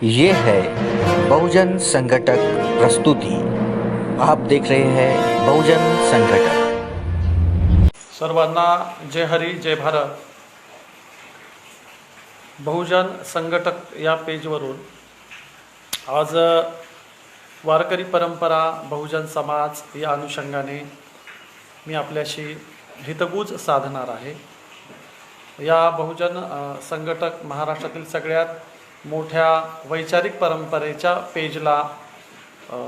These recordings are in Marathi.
ये है बहुजन संघटक प्रस्तुति। आप देख रहे हैं बहुजन संघटक। सर्वांना जय हरी जय भारत। बहुजन संघटक या पेजवरून आज वारकरी परंपरा बहुजन समाज या अनुषंगाने मी आपल्याशी हितगुज साधणार आहे। या बहुजन संघटक महाराष्ट्रातील सगळ्यात मोठ्या वैचारिक परंपरेच्या पेजला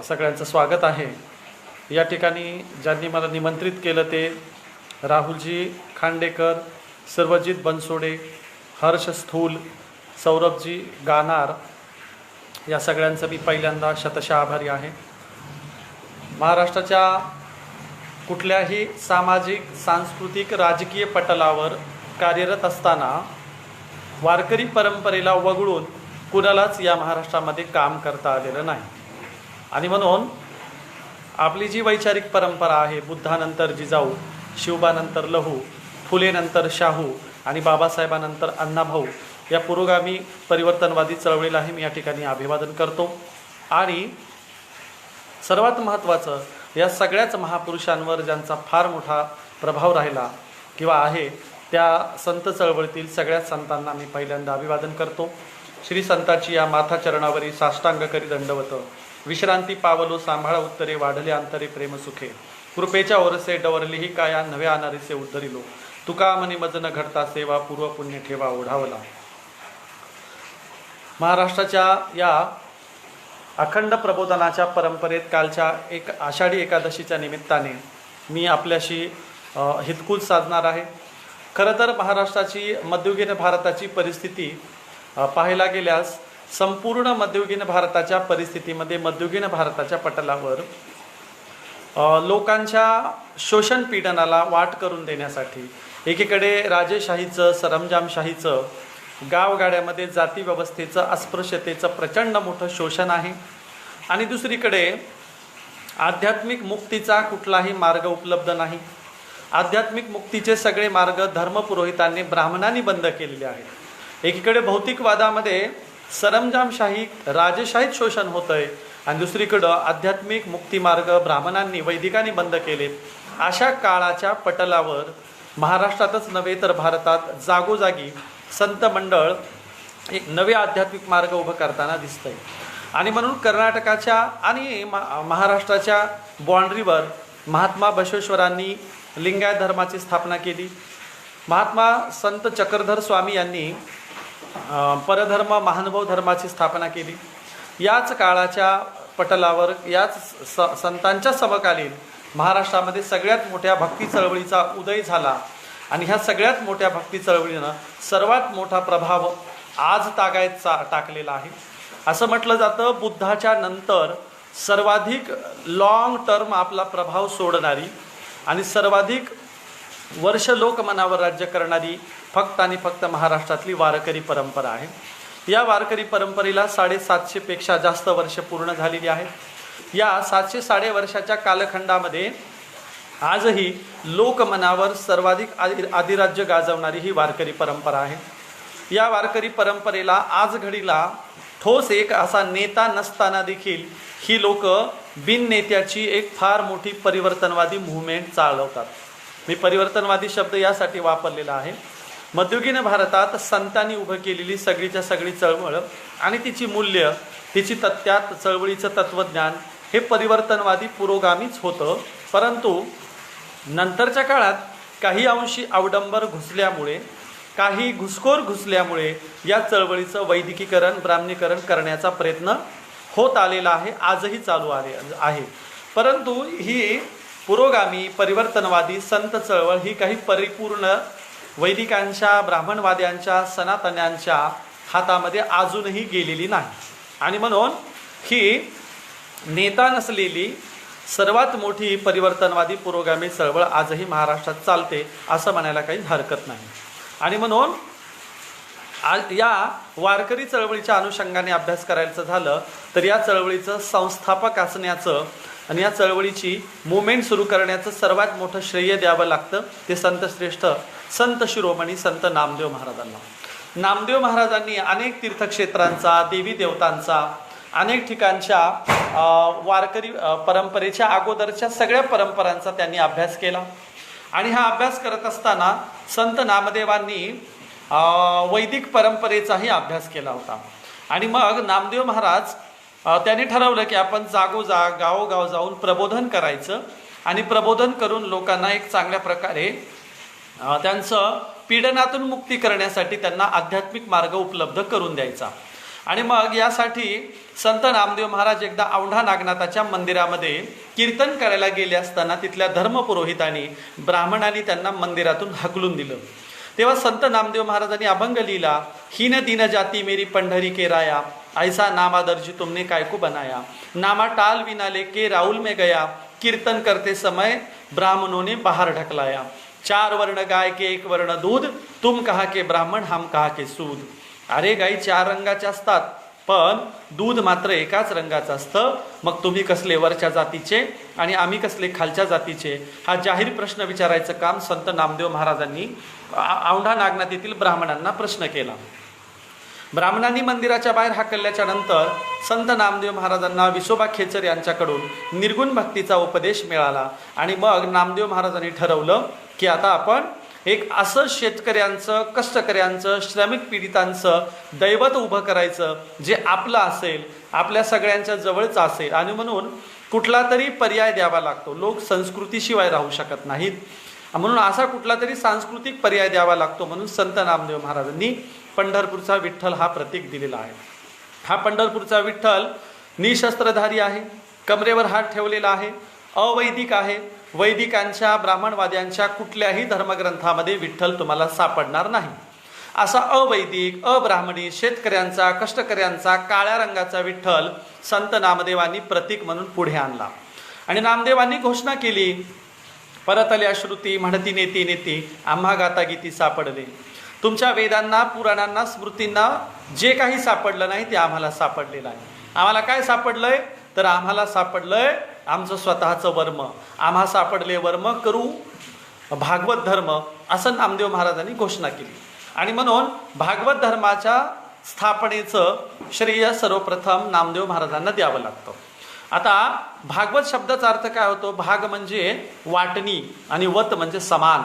सगळ्यांचं स्वागत आहे। या ठिकाणी ज्यांनी मला निमंत्रित केलं ते राहुलजी खांडेकर, सर्वजित बनसोडे, हर्ष स्थूल, सौरभजी गानार या सगळ्यांचं मी पहिल्यांदा शतशः आभारी आहे। महाराष्ट्राच्या कुठल्याही सामाजिक, सांस्कृतिक, राजकीय पटलावर कार्यरत असताना वारकरी परंपरेला वगळून कुणालाच या महाराष्ट्रामध्ये काम करता आलेलं नाही। आणि म्हणून आपली जी वैचारिक परंपरा आहे, बुद्धानंतर जिजाऊ, शिवबानंतर लहू, फुलेनंतर शाहू आणि बाबासाहेबानंतर अण्णाभाऊ या पुरोगामी परिवर्तनवादी चळवळीलाही मी या ठिकाणी अभिवादन करतो। आणि सर्वात महत्त्वाचं, या सगळ्याच महापुरुषांवर ज्यांचा फार मोठा प्रभाव राहिला किंवा आहे त्या संत चळवळीतील सगळ्यात संतांना मी पहिल्यांदा अभिवादन करतो। श्री संताची या माथा चरणावरी साष्टांग करी दंडवत, विश्रांती पावलो सांभाळा उत्तरे, वाढले अंतरे प्रेम सुखे, कृपेच्या ओरसे डवरली ही काया, नव्या अनारीसे उद्धरिलो, तुका मनी मज न घडता सेवा, पूर्व पुण्य ठेवा ओढावला। महाराष्ट्राच्या या अखंड प्रबोधनाच्या परंपरेत कालच्या एक आषाढी एकादशीच्या निमित्ताने मी आपल्याशी हितगुज साधणार आहे। खरं तर महाराष्ट्राची, मध्ययुगीन भारताची परिस्थिती पाहायला गेल्यास संपूर्ण मध्ययुगीन भारताच्या परिस्थितीमध्ये, मध्ययुगीन भारताच्या पटलावर लोकांच्या शोषण पीडनाला वाट करून देण्यासाठी एकीकडे राजेशाहीचं, सरंजामशाहीचं, गावगाड्यामध्ये जाती व्यवस्थेचं, अस्पृश्यतेचं प्रचंड मोठं शोषण आहे, आणि दुसरीकडे आध्यात्मिक मुक्तीचा कुठलाही मार्ग उपलब्ध नाही। आध्यात्मिक मुक्तीचे सगळे मार्ग धर्मपुरोहितांनी, ब्राह्मणांनी बंद केलेले आहेत। एकीकडे भौतिकवादामध्ये सरंजामशाही, राजेशाहीत शोषण होतंय, आणि दुसरीकडं आध्यात्मिक मुक्तीमार्ग ब्राह्मणांनी, वैदिकांनी बंद केलेत। अशा काळाच्या पटलावर महाराष्ट्रातच नव्हे तर भारतात जागोजागी संत मंडळ एक नवे आध्यात्मिक मार्ग उभं करताना दिसतंय। आणि म्हणून कर्नाटकाच्या आणि महाराष्ट्राच्या बाँड्रीवर महात्मा बसवेश्वरांनी लिंगायत धर्माची स्थापना केली। महात्मा संत चक्रधर स्वामी यांनी परधर्म, महानुभाव धर्माची स्थापना केली। याच काळाच्या पटलावर, याच संतांच्या समकालीन महाराष्ट्रामध्ये सगळ्यात मोठ्या भक्ती चळवळीचा उदय झाला, आणि ह्या सगळ्यात मोठ्या भक्ती चळवळीनं सर्वात मोठा प्रभाव आज तागायत टाकलेला आहे। असं म्हटलं जातं, बुद्धाच्या नंतर सर्वाधिक लॉंग टर्म आपला प्रभाव सोडणारी आणि सर्वाधिक वर्ष लोकमनावर राज्य करणारी फक्त आणि फक्त महाराष्ट्रातली वारकरी परंपरा आहे। या वारकरी परंपरेला 750 पेक्षा जास्त वर्ष पूर्ण झालेली आहेत। या 700 वर्षाच्या कालखंडामध्ये आजही लोकमनावर सर्वाधिक अधिराज्य गाजवणारी ही वारकरी परंपरा आहे। या वारकरी परंपरेला आज घडीला ठोस एक असा नेता नसताना देखील ही लोक बिन नेत्याची एक फार मोठी परिवर्तनवादी मूव्हमेंट चालवतात। मी परिवर्तनवादी शब्द यासाठी वापरलेला आहे, मध्ययुगीन भारतात संतांनी उभं केलेली सगळीच्या सगळी चळवळ आणि तिची मूल्य, तिची त्यात चळवळीचं तत्त्वज्ञान हे परिवर्तनवादी पुरोगामीच होतं। परंतु नंतरच्या काळात काही अंशी अवडंबर घुसल्यामुळे, काही घुसखोर घुसल्यामुळे या चळवळीचं वैदिकीकरण, ब्राह्मणीकरण करण्याचा प्रयत्न होत आलेला आहे, आजही चालू आहे। परंतु ही पुरोगामी परिवर्तनवादी संत चळवळ ही काही परिपूर्ण वैदिकांच्या, ब्राह्मणवाद्यांच्या, सनातन्यांच्या हातामध्ये अजूनही गेलेली नाही। आणि म्हणून ही नेता नसलेली सर्वात मोठी परिवर्तनवादी पुरोगामी चळवळ आजही महाराष्ट्रात चालते असं म्हणायला काही हरकत नाही। आणि म्हणून या वारकरी चळवळीच्या अनुषंगाने अभ्यास करायचं झालं तर या चळवळीचं संस्थापक असण्याचं आणि या चळवळीची मूवमेंट सुरू करण्याचं सर्वात मोठं श्रेय द्यावं लागतं ते संतश्रेष्ठ संत शिरोमणी संत नामदेव महाराजांना। नामदेव महाराजांनी अनेक तीर्थक्षेत्रांचा, देवी देवतांचा, अनेक ठिकाणच्या वारकरी परंपरेच्या अगोदरच्या सगळ्या परंपरांचा त्यांनी अभ्यास केला. आणि हा अभ्यास करत असताना संत नामदेवांनी वैदिक परंपरेचाही अभ्यास केला होता. आणि मग नामदेव महाराज त्यांनी ठरवलं की आपण जागोजाग गावोगाव जाऊन प्रबोधन करायचं आणि प्रबोधन करून लोकांना एक चांगल्या प्रकारे त्यांचं पीडनातून मुक्ती करण्यासाठी त्यांना आध्यात्मिक मार्ग उपलब्ध करून द्यायचा. आणि मग यासाठी संत नामदेव महाराज एकदा औंढा नागनाथाच्या मंदिरामध्ये कीर्तन करायला गेले असताना तिथल्या धर्मपुरोहितांनी ब्राह्मणांनी त्यांना मंदिरातून हकलून दिलं. तेव्हा संत नामदेव महाराजांनी अभंग लिहिला, हीन दीन जाती मेरी पंढरी के राया, ऐसा नामा दर्जी तुमने कायको बनाया, नामा टाल विना लेके राहुल में गया, कीर्तन करते समय ब्राह्मणों ने बाहर ढकलाया, 4 वर्ण गाय के 1 वर्ण दूध, तुम कहा के ब्राह्मण हम कहा के सूद. अरे गाई 4 रंगाच्या असतात पण दूध मात्र एकाच रंगाचं असतं, मग तुम्ही कसले वरच्या जातीचे आणि आम्ही कसले खालच्या जातीचे, हा जाहीर प्रश्न विचारायचं काम संत नामदेव महाराजांनी औंढा नागनाथ येथील ब्राह्मणांना प्रश्न केला. ब्राह्मणांनी मंदिराच्या बाहेर हाकलल्याच्या नंतर संत नामदेव महाराजांना विसोबा खेचर यांच्याकडून निर्गुण भक्तीचा उपदेश मिळाला. आणि मग नामदेव महाराजांनी ठरवलं की आता आपण एक असं शेतकऱ्यांचं, कष्टकऱ्यांचं, श्रमिक पीडितांचं दैवत उभं करायचं जे आपलं असेल, आपल्या सगळ्यांच्या जवळचं असेल. आणि म्हणून कुठला तरी पर्याय द्यावा लागतो. लोक संस्कृतीशिवाय राहू शकत नाहीत, म्हणून असा कुठला तरी सांस्कृतिक पर्याय द्यावा लागतो. म्हणून संत नामदेव महाराजांनी पंढरपूरचा विठ्ठल हा प्रतीक दिलेला आहे. हा पंढरपूरचा विठ्ठल निशस्त्रधारी आहे, कमरेवर हात ठेवलेला आहे, अवैदिक आहे. वैदिकांच्या, ब्राह्मणवाद्यांच्या कुठल्याही धर्मग्रंथामध्ये विठ्ठल तुम्हाला सापडणार नाही. असा अवैदिक, अब्राह्मणी, शेतकऱ्यांचा, कष्टकऱ्यांचा, काळ्या रंगाचा विठ्ठल संत नामदेवांनी प्रतीक म्हणून पुढे आणला. आणि नामदेवांनी घोषणा केली, परतल्या श्रुती म्हणती नेती नेती, आम्हा गाता गीती सापडले. तुमच्या वेदांना, पुराणांना, स्मृतींना जे काही सापडलं नाही ते आम्हाला सापडलेलं आहे. आम्हाला काय सापडलंय तर आम्हाला सापडलंय आमचं स्वतःचं वर्म. आम्हा सापडले वर्म करू भागवत धर्म, असं नामदेव महाराजांनी घोषणा केली. आणि म्हणून भागवत धर्माच्या स्थापनेचं श्रेय सर्वप्रथम नामदेव महाराजांना द्यावं लागतं. आता भागवत शब्दाचा अर्थ काय होतो? भाग म्हणजे वाटणी आणि वत म्हणजे समान.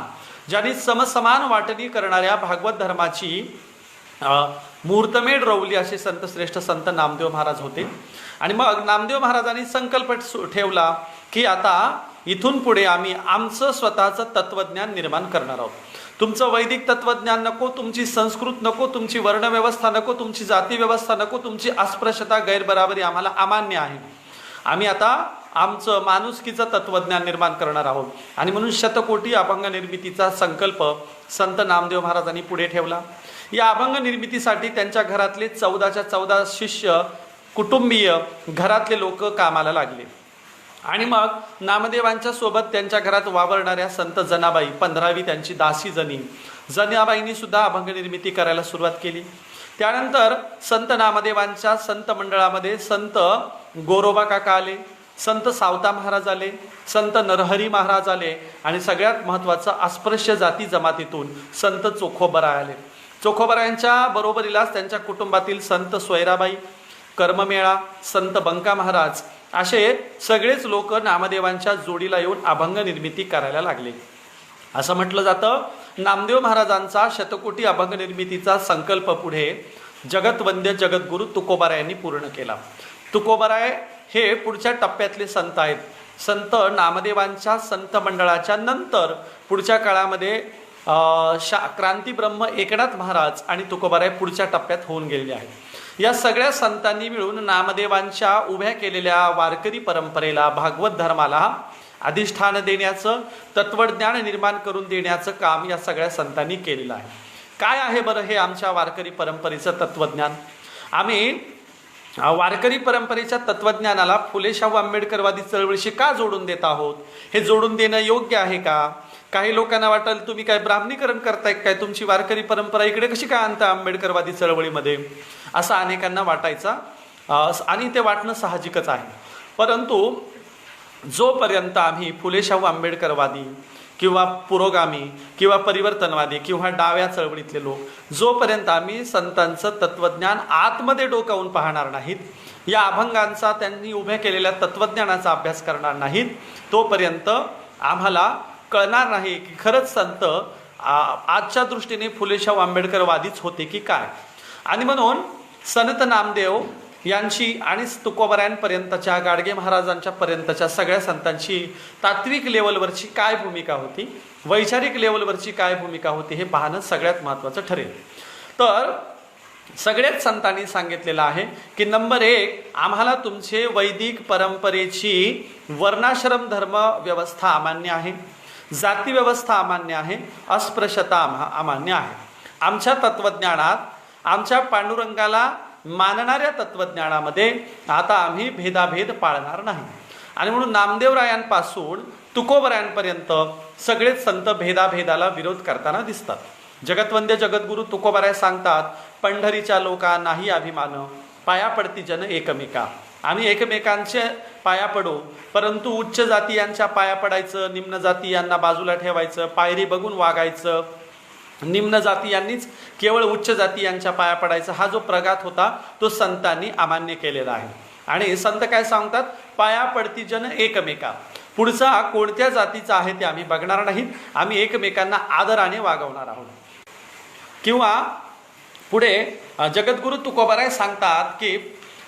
ज्यांनी समसमान वाटणी करणाऱ्या भागवत धर्माची मुहूर्तमेढ रोवली असे संत श्रेष्ठ संत नामदेव महाराज होते. आणि मग नामदेव महाराजांनी संकल्प ठेवला की आता इथून पुढे आम्ही आमचं स्वतःचं तत्वज्ञान निर्माण करणार आहोत. तुमचं वैदिक तत्वज्ञान नको, तुमची संस्कृत नको, तुमची वर्णव्यवस्था नको, तुमची जाती व्यवस्था नको, तुमची अस्पृश्यता, गैरबराबरी आम्हाला अमान्य आहे. आम्ही आता आमचं माणुसकीचं तत्वज्ञान निर्माण करणार आहोत. आणि म्हणून शतकोटी अभंग निर्मितीचा संकल्प संत नामदेव महाराजांनी पुढे ठेवला. या अभंग निर्मितीसाठी त्यांच्या घरातले 14च्या 14 शिष्य, कुटुंबीय, घरातले लोक कामाला लागले. आणि मग नामदेवांच्या सोबत त्यांच्या घरात वावरणाऱ्या संत जनाबाई, 15वी त्यांची दासी जनाबाईंनी सुद्धा अभंग निर्मिती करायला सुरुवात केली. त्यानंतर संत नामदेवांच्या संत मंडळामध्ये संत गोरोबा काका आले, संत सावता महाराज आले, संत नरहरी महाराज आले आणि सगळ्यात महत्त्वाचं अस्पृश्य जाती जमातीतून संत चोखोबरा आले. चोखोबरायांच्या बरोबरीलाच त्यांच्या कुटुंबातील संत सोयराबाई, कर्ममेळा, संत बंका महाराज असे सगळेच लोक नामदेवांच्या जोडीला येऊन अभंग निर्मिती करायला लागले. असं म्हटलं जातं, नामदेव महाराजांचा शतकोटी अभंग निर्मितीचा संकल्प पुढे जगतवंद्य जगद्गुरू तुकोबारायांनी पूर्ण केला. तुकोबाराय हे पुढच्या टप्प्यातले संत आहेत. संत नामदेवांच्या संत मंडळाच्या नंतर पुढच्या काळामध्ये क्रांतीब्रह्म एकनाथ महाराज आणि तुकोबाराय पुढच्या टप्प्यात होऊन गेलेले आहेत. या सगळ्या संतांनी मिळून नामदेवांच्या उभ्या केलेल्या वारकरी परंपरेला, भागवत धर्माला अधिष्ठान देण्याचं, तत्वज्ञान निर्माण करून देण्याचं काम या सगळ्या संतांनी केलेलं आहे. काय आहे बरं हे आमच्या वारकरी परंपरेचं तत्वज्ञान? आम्ही वारकरी परंपरेच्या तत्वज्ञानाला फुले शाहू आंबेडकरवादी चळवळीशी का जोडून देत आहोत? हे जोडून देणं योग्य आहे का? काही लोकांना वाटेल तुम्ही काय ब्राह्मणीकरण करताय काय, तुमची वारकरी परंपरा इकडे कशी काय आणता आंबेडकरवादी चळवळीमध्ये, असं अनेकांना वाटायचा आणि ते वाटणं साहजिकच आहे. परंतु जोपर्यंत आम्ही फुले शाहू आंबेडकरवादी किंवा पुरोगामी किंवा परिवर्तनवादी किंवा डाव्या चळवळीतले लोक जोपर्यंत आम्ही संतांचं तत्वज्ञान आतमध्ये डोकावून पाहणार नाहीत, या अभंगांचा त्यांनी उभ्या केलेल्या तत्वज्ञानाचा अभ्यास करणार नाहीत, तोपर्यंत आम्हाला कळणार नाही की खरंच संत आजच्या दृष्टीने फुलेशाहू आंबेडकरवादीच होते की काय. आणि म्हणून संत नामदेव यांची आणि तुकोबरायांपर्यंतच्या, गाडगे महाराजांच्या पर्यंतच्या सगळ्या संतांची तात्विक लेवलवरची काय भूमिका होती, वैचारिक लेवलवरची काय भूमिका होती हे पाहणं सगळ्यात महत्त्वाचं ठरेल. तर सगळ्याच संतांनी सांगितलेलं आहे की नंबर 1, आम्हाला तुमचे वैदिक परंपरेची वर्णाश्रम धर्म व्यवस्था अमान्य आहे, जाती व्यवस्था अमान्य आहे, अस्पृश्यता अमान्य आहे. आमच्या तत्वज्ञानात, आमच्या पांडुरंगाला मानणाऱ्या तत्वज्ञानामध्ये आता आम्ही भेदाभेद पाळणार नाही. आणि म्हणून नामदेवरायांपासून तुकोबरायांपर्यंत सगळेच संत भेदाभेदाला विरोध करताना दिसतात. जगतवंद्य जगद्गुरु तुकोबराय सांगतात, पंढरीच्या लोका नाही अभिमान, पाया पडती जन एकमेका. आम्ही एकमेकांचे पाया पडू, परंतु उच्च जातीयांच्या पाया पडायचं, निम्न जातीयांना बाजूला ठेवायचं, पायरी बघून वागायचं, निम्न जातीयांनीच केवळ उच्च जातीयांच्या पाया पडायचा, हा जो प्रघात होता तो संतांनी अमान्य केलेला आहे. आणि संत काय सांगतात, पाया पडती जन एकमेका. पुढचा कोणत्या जातीचा आहे ते आम्ही बघणार नाहीत, आम्ही एकमेकांना आदराने वागवणार आहोत. किंवा पुढे जगद्गुरु तुकोबराय सांगतात की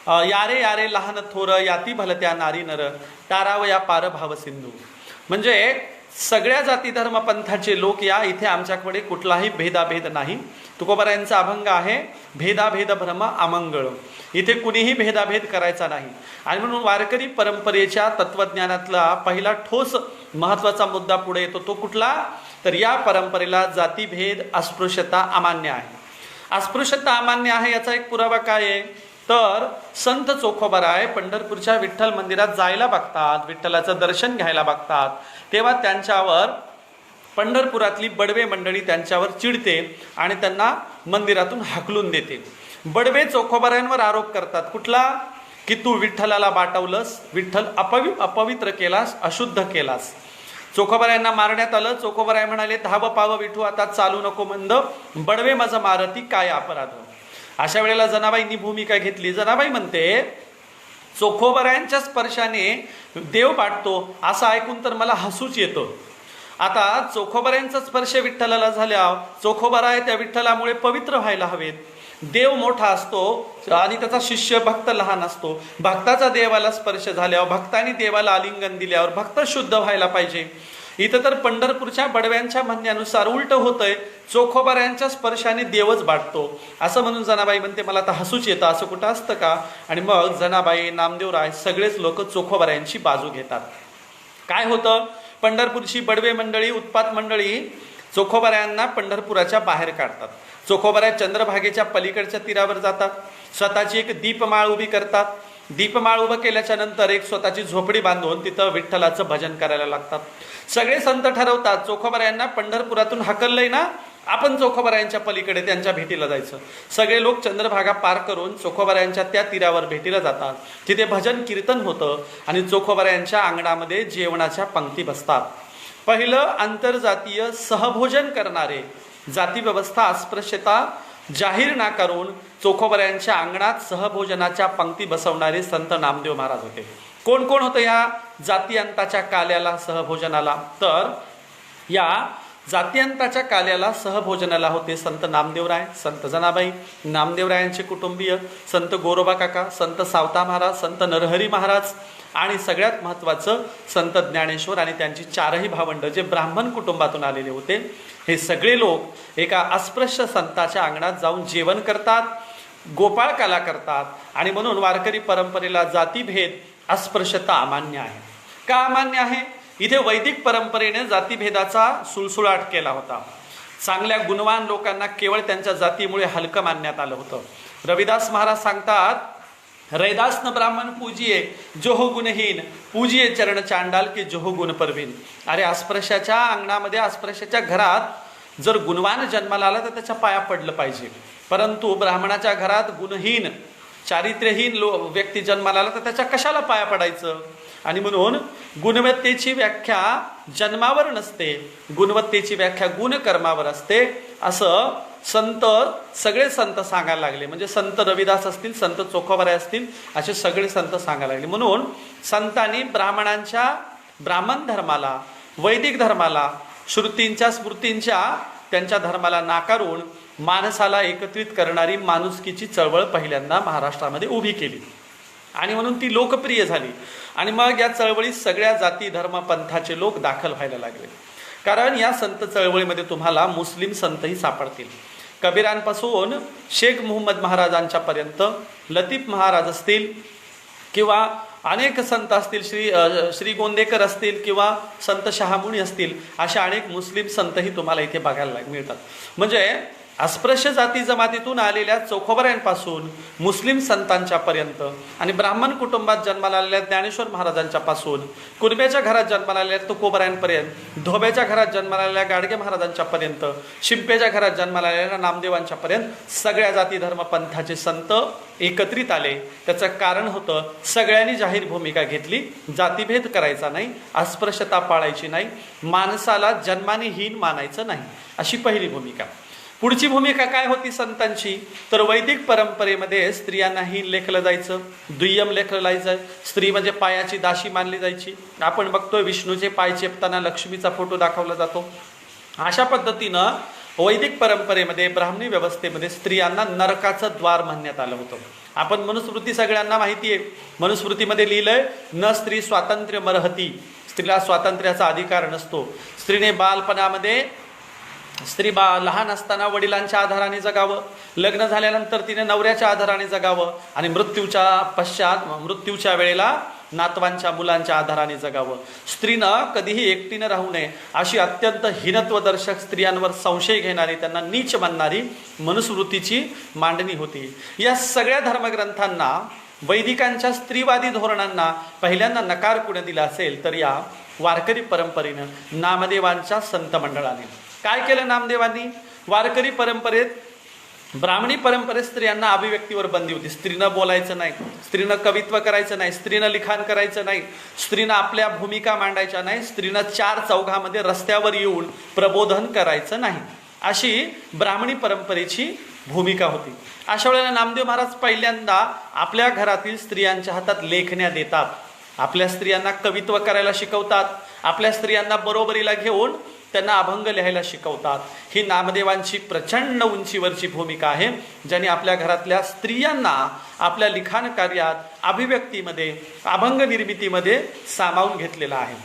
यारे यारे लहान थोर याती भलत्या नारी नर तारावया पार भाव सिंधू. म्हणजे सगळ्या जाती धर्म पंथाचे लोक या, इथे आमच्याकडे कुठलाही भेदाभेद नाही. तुकोबरायांचा अभंग आहे, भेदाभेद भ्रम अमंगळ. इथे कुणीही भेदाभेद करायचा नाही. आणि म्हणून वारकरी परंपरेच्या तत्वज्ञानातला पहिला ठोस महत्त्वाचा मुद्दा पुढे येतो, तो कुठला, तर या परंपरेला जातीभेद, अस्पृश्यता अमान्य आहे. अस्पृश्यता अमान्य आहे याचा एक पुरावा काय आहे, तर संत चोखोबराय पंढरपूरच्या विठ्ठल मंदिरात जायला बघतात, विठ्ठलाचं दर्शन घ्यायला बघतात, तेव्हा त्यांच्यावर पंढरपुरातली बडवे मंडळी त्यांच्यावर चिडते आणि त्यांना मंदिरातून हाकलून देते. बडवे चोखोबरायांवर आरोप करतात, कुठला, की तू विठ्ठलाला बाटवलंस, विठ्ठल अपवित्र केलास, अशुद्ध केलास. चोखोबरायांना मारण्यात आलं. चोखोबराय म्हणाले, धाव पाव विठू आता चालू नको मंद, बडवे माझं मारती काय अपराध. अशा वेळेला जनाबाईंनी भूमिका घेतली. जनाबाई म्हणते, चोखोबरायांच्या स्पर्शाने देव बाटतो असं ऐकून तर मला हसूच येतं. आता चोखोबरायांचा स्पर्श विठ्ठलाला झाल्यावर चोखोबराय त्या विठ्ठलामुळे पवित्र व्हायला हवेत. देव मोठा असतो आणि त्याचा शिष्य भक्त लहान असतो. भक्ताचा देवाला स्पर्श झाल्यावर, भक्तांनी देवाला आलिंगन दिल्यावर भक्त शुद्ध व्हायला पाहिजे. इथं तर पंढरपूरच्या बडव्यांच्या म्हणण्यानुसार उलट होतंय, चोखोबरायांच्या स्पर्शाने देवच बाटतो असं म्हणून जनाबाई म्हणते, मला तर हसूच येतं, असं कुठं असतं का. आणि मग जनाबाई, नामदेवराय सगळेच लोक चोखोबरायांची बाजू घेतात. काय होतं, पंढरपूरची बडवे मंडळी, उत्पात मंडळी चोखोबरायांना पंढरपुराच्या बाहेर काढतात. चोखोबराय चंद्रभागेच्या पलीकडच्या तीरावर जातात, स्वतःची एक दीपमाळ उभी करतात. दीपमाळ उभं केल्याच्या नंतर एक स्वतःची झोपडी बांधून तिथं विठ्ठलाचं भजन करायला लागतात. सगळे संत ठरवतात, चोखोबरायांना पंढरपुरातून हाकललंय ना, आपण चोखोबरायांच्या पलीकडे त्यांच्या भेटीला जायचं. सगळे लोक चंद्रभागा पार करून चोखोबरायांच्या त्या तीरावर भेटीला जातात. तिथे भजन कीर्तन होतं आणि चोखोबरायांच्या अंगणामध्ये जेवणाच्या पंक्ती बसतात. पहिलं आंतरजातीय सहभोजन करणारे, जाती व्यवस्था, अस्पृश्यता जाहीर ना करून चोखोबरायांच्या अंगणात सहभोजनाच्या पंक्ती बसवणारे संत नामदेव महाराज होते. कोण कोण होतं या जातीअंताच्या काल्याला सहभोजनाला, तर या जातीअंताच्या काल्याला सहभोजनाला होते संत नामदेवराय, संत जनाबाई, नामदेवरायांचे कुटुंबीय, संत गोरोबा काका, संत सावता महाराज, संत नरहरी महाराज आणि सगळ्यात महत्त्वाचं संत ज्ञानेश्वर आणि त्यांची चारही भावंड जे ब्राह्मण कुटुंबातून आलेले होते. हे सगळे लोक एका अस्पृश्य संताच्या अंगणात जाऊन जेवण करतात, गोपाळ कला करतात. आणि म्हणून वारकरी परंपरेला जातीभेद, अस्पृश्यता अमान्य आहे. का अमान्य आहे, इथे वैदिक परंपरेने जातीभेदाचा सुळसुळाट केला होता. चांगल्या गुणवान लोकांना केवळ त्यांच्या जातीमुळे हलकं मानण्यात आलं होतं. रविदास महाराज सांगतात, रैदास न ब्राह्मण पूजिये जो हो गुणहीन, पूजिये चरण चांडाल की जो हो गुण परवीन. अरे अस्पृश्याच्या अंगणामध्ये, अस्पृश्याच्या घरात जर गुणवान जन्माला आला तर त्याच्या पाया पडलं पाहिजे. परंतु ब्राह्मणाच्या घरात गुणहीन, चारित्र्यहीन व्यक्ती जन्माला आला तर त्याच्या कशाला पाया पडायचं. आणि म्हणून गुणवत्तेची व्याख्या जन्मावर नसते, गुणवत्तेची व्याख्या गुणकर्मावर असते, असं सगळे संत सांगायला लागले. म्हणजे संत रविदास असतील, संत चोखोबाराय असतील, असे सगळे संत सांगायला लागले. म्हणून संतांनी ब्राह्मण धर्माला, वैदिक धर्माला, श्रुतींच्या स्मृतींच्या त्यांच्या धर्माला नाकारून माणसाला एकत्रित करणारी माणुसकीची चळवळ पहिल्यांदा महाराष्ट्रामध्ये उभी केली आणि म्हणून ती लोकप्रिय झाली. आणि मग या चळवळीत सगळ्या जाती धर्म पंथाचे लोक दाखल व्हायला लागले. कारण या संत चळवळीमध्ये तुम्हाला मुस्लिम संतही सापडतील. कबीरांपासून शेख मुहम्मद महाराजांच्या पर्यंत, लतीफ महाराज असतील किंवा अनेक संत असतील, श्री गोंदेकर असतील किंवा संत शहामुनी असतील, अशा अनेक मुस्लिम संतही तुम्हाला इथे बघायला मिळतात. म्हणजे अस्पृश्य जाती जमातीतून आलेल्या चोखोबारायांपासून मुस्लिम संतांच्या पर्यंत आणि ब्राह्मण कुटुंबात जन्माला आलेल्या ज्ञानेश्वर महाराजांच्या पासून, कुणब्याच्या घरात जन्माला आलेल्या तुकोबारायांपर्यंत, धोब्याच्या घरात जन्माला आलेल्या गाडगे महाराजांच्या पर्यंत, शिंपेच्या घरात जन्माला आलेल्या नामदेवांच्या पर्यंत सगळ्या जाती धर्म पंथाचे संत एकत्रित आले. त्याचं कारण होतं सगळ्यांनी जाहीर भूमिका घेतली, जातीभेद करायचा नाही, अस्पृश्यता पाळायची नाही, माणसाला जन्माने हीन मानायचं नाही, अशी पहिली भूमिका. पुढची भूमिका काय होती संतांची, तर वैदिक परंपरेमध्ये स्त्रियांना हीन लेखलं जायचं, दुय्यम लेखलं जायचं. स्त्री म्हणजे पायाची दाशी मानली जायची. आपण बघतोय विष्णूचे पाय चेपताना लक्ष्मीचा फोटो दाखवला जातो. अशा पद्धतीनं वैदिक परंपरेमध्ये, ब्राह्मणी व्यवस्थेमध्ये स्त्रियांना नरकाचं द्वार म्हणण्यात आलं होतं. आपण मनुस्मृती सगळ्यांना माहिती आहे. मनुस्मृतीमध्ये लिहिलंय, न स्त्री स्वातंत्र्य मरहती, स्त्रीला स्वातंत्र्याचा अधिकार नसतो. स्त्रीने बालपणामध्ये लहान असताना वडिलांच्या आधाराने जगावं, लग्न झाल्यानंतर तिने नवऱ्याच्या आधाराने जगावं आणि मृत्यूच्या वेळेला नातवांच्या मुलांच्या आधाराने जगावं. स्त्रीनं कधीही एकटीनं राहू नये, अशी अत्यंत हीनत्वदर्शक, स्त्रियांवर संशय घेणारी, त्यांना नीच मानणारी मनुस्मृतीची मांडणी होती. या सगळ्या धर्मग्रंथांना, वैदिकांच्या स्त्रीवादी धोरणांना पहिल्यांदा नकार कुणी दिला असेल तर या वारकरी परंपरेनं, नामदेवांच्या संत मंडळाने. काय केलं नामदेवांनी? वारकरी परंपरेत, ब्राह्मणी परंपरेत स्त्रियांना अभिव्यक्तीवर बंदी होती. स्त्रीनं बोलायचं नाही, स्त्रीनं कवित्व करायचं नाही, स्त्रीनं लिखाण करायचं नाही, स्त्रीनं आपल्या भूमिका मांडायच्या नाही, स्त्रीनं चार चौघामध्ये रस्त्यावर येऊन प्रबोधन करायचं नाही, अशी ब्राह्मणी परंपरेची भूमिका होती. अशा वेळेला नामदेव महाराज पहिल्यांदा आपल्या घरातील स्त्रियांच्या हातात लेखण्या देतात, आपल्या स्त्रियांना कवित्व करायला शिकवतात, आपल्या स्त्रियांना बरोबरीला घेऊन त्यांना अभंग लिहायला शिकवतात. ही नामदेवांची प्रचंड उंचीवरची भूमिका आहे, ज्यांनी आपल्या घरातल्या स्त्रियांना आपल्या लिखाण कार्यात, अभिव्यक्तीमध्ये, अभंग निर्मितीमध्ये सामावून घेतलेला आहे.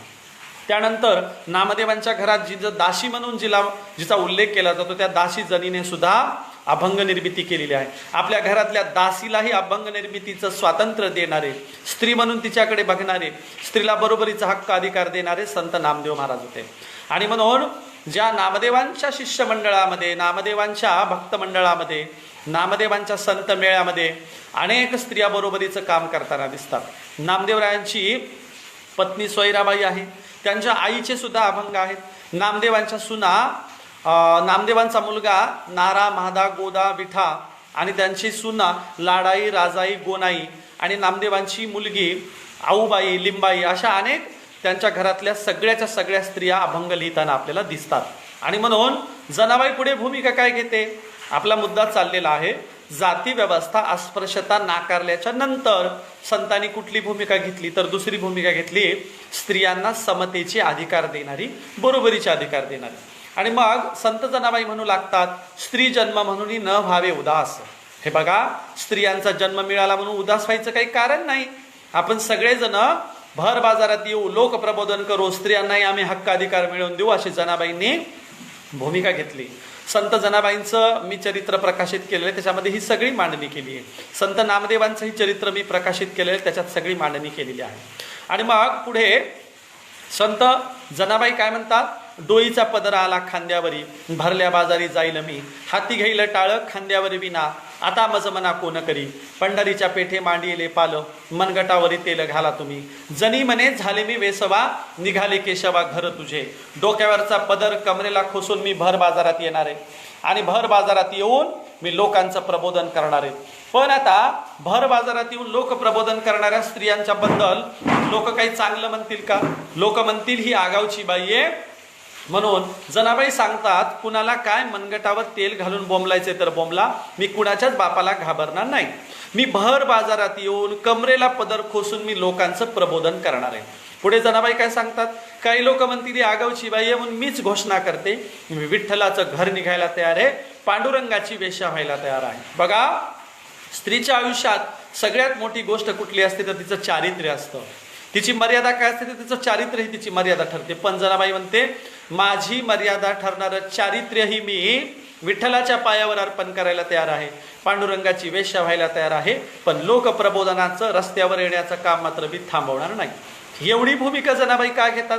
त्यानंतर नामदेवांच्या घरात दासी म्हणून जिचा उल्लेख केला जातो, त्या दासी जनीने सुद्धा अभंग निर्मिती केलेली आहे. आपल्या घरातल्या दासीलाही अभंग निर्मितीचं स्वातंत्र्य देणारे, स्त्री म्हणून तिच्याकडे बघणारे, स्त्रीला बरोबरीचा हक्क अधिकार देणारे संत नामदेव महाराज होते. आणि म्हणून ज्या नामदेवांच्या शिष्यमंडळामध्ये, नामदेवांच्या भक्त मंडळामध्ये, नामदेवांच्या संत मेळ्यामध्ये अनेक स्त्रिया बरोबरीचं काम करताना दिसतात. नामदेवरायांची पत्नी सोयराबाई आहे, त्यांच्या आईचे सुद्धा अभंग आहेत. नामदेवांच्या सुना, नामदेवांचा मुलगा नारा, महादा, गोदा, विठा आणि त्यांची सुना लाडाई, राजाई, गोनाई आणि नामदेवांची मुलगी आऊबाई, लिंबाई, अशा अनेक त्यांच्या घरातल्या सगळ्या स्त्रिया अभंग लिहिताना आपल्याला दिसतात. आणि म्हणून जनाबाई पुढे भूमिका काय घेते? आपला मुद्दा चाललेला आहे जाती व्यवस्था, अस्पृश्यता नाकारल्याच्या नंतर संतांनी कुठली भूमिका घेतली? तर दुसरी भूमिका घेतली, स्त्रियांना समतेचे अधिकार देणारी, बरोबरीचे अधिकार देणारी. आणि मग संत जनाबाई म्हणू लागतात, स्त्री जन्म म्हणून न व्हावे उदास. हे बघा, स्त्रियांचा जन्म मिळाला म्हणून उदास व्हायचं काही कारण नाही. आपण सगळेजण भर बाजारात येऊ, लोकप्रबोधन करू, स्त्रियांनाही आम्ही हक्क अधिकार मिळवून देऊ, अशी जनाबाईंनी भूमिका घेतली. संत जनाबाईंचं मी चरित्र प्रकाशित केलेलं आहे, त्याच्यामध्ये ही सगळी मांडणी केली आहे. संत नामदेवांचंही चरित्र मी प्रकाशित केलेलं आहे, त्याच्यात सगळी मांडणी केलेली आहे. आणि मग पुढे संत जनाबाई काय म्हणतात? डोईचा पदर आला खांद्यावरी, भरल्या बाजारी जाईल मी, हाती घेईल टाळ खांद्यावरी विना, आता मज मना कोण करी, पंढरीच्या पेठे मांडिले पाल, मनगटावरी तेल घाला तुम्ही, जनी मने झाले मी वेसवा, निघाले केशवा घर तुझे, डोक्यावरचा पदर कमरेला खोसून मी भर बाजारात येणार आहे आणि भर बाजारात येऊन मी लोकांचं प्रबोधन करणार आहे. पण आता भर बाजारात येऊन लोक प्रबोधन करणाऱ्या स्त्रियांच्या बद्दल लोक काही चांगलं म्हणतील का? लोक म्हणतील ही आगाऊची बाई आहे. म्हणून जनाबाई सांगतात, कुणाला काय मनगटावर तेल घालून बोंबलायचे तर बोंबला, मी कुणाच्याच बापाला घाबरणार नाही. मी भर बाजारात येऊन कमरेला पदर खोसून मी लोकांचं प्रबोधन करणार आहे. पुढे जनाबाई काय सांगतात, काही लोक म्हणतील ही आगाऊची बाई आहे म्हणून मीच घोषणा करते, मी विठ्ठलाचं घर निघायला तयार आहे, पांडुरंगाची वेश्या व्हायला तयार आहे. बघा, स्त्रीच्या आयुष्यात सगळ्यात मोठी गोष्ट कुठली असते तर तिचं चारित्र्य असतं. तिची मर्यादा काय असते तर तिचं चारित्र्य ही तिची मर्यादा ठरते. पण जनाबाई म्हणते, माझी मर्यादा ठरणारं चारित्र्य ही मी विठ्ठलाच्या पायावर अर्पण करायला तयार आहे, पांडुरंगाची वेश्या व्हायला तयार आहे, पण लोक प्रबोधनाचं रस्त्यावर येण्याचं काम मात्र मी थांबवणार नाही. एवढी भूमिका जनाबाई का घेतात?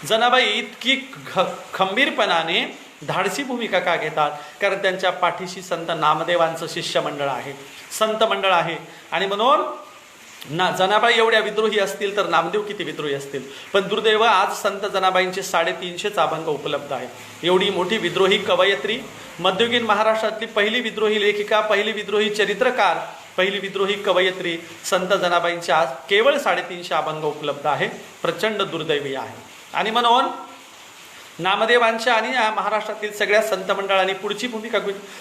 जनाबाई इतकी खंबीरपणाने धाडसी भूमिका का घेतात? कारण त्यांच्या पाठीशी संत नामदेवांचं शिष्यमंडळ आहे, संत मंडळ आहे. आणि म्हणून जनाबाई एवढ्या विद्रोही असतील तर नामदेव किती विद्रोही असतील. पण दुर्दैव, आज संत जनाबाईंचे 350 अभंग उपलब्ध आहेत. एवढी मोठी विद्रोही कवयित्री, मध्ययुगीन महाराष्ट्रातली पहिली विद्रोही लेखिका, पहिली विद्रोही चरित्रकार, पहिली विद्रोही कवयित्री संत जनाबाईंचे आज केवळ 350 अभंग उपलब्ध आहे. प्रचंड दुर्दैवी आहे. आणि म्हणून नामदेवांच्या आणि महाराष्ट्रातील सगळ्या संत मंडळांनी पुढची भूमिका,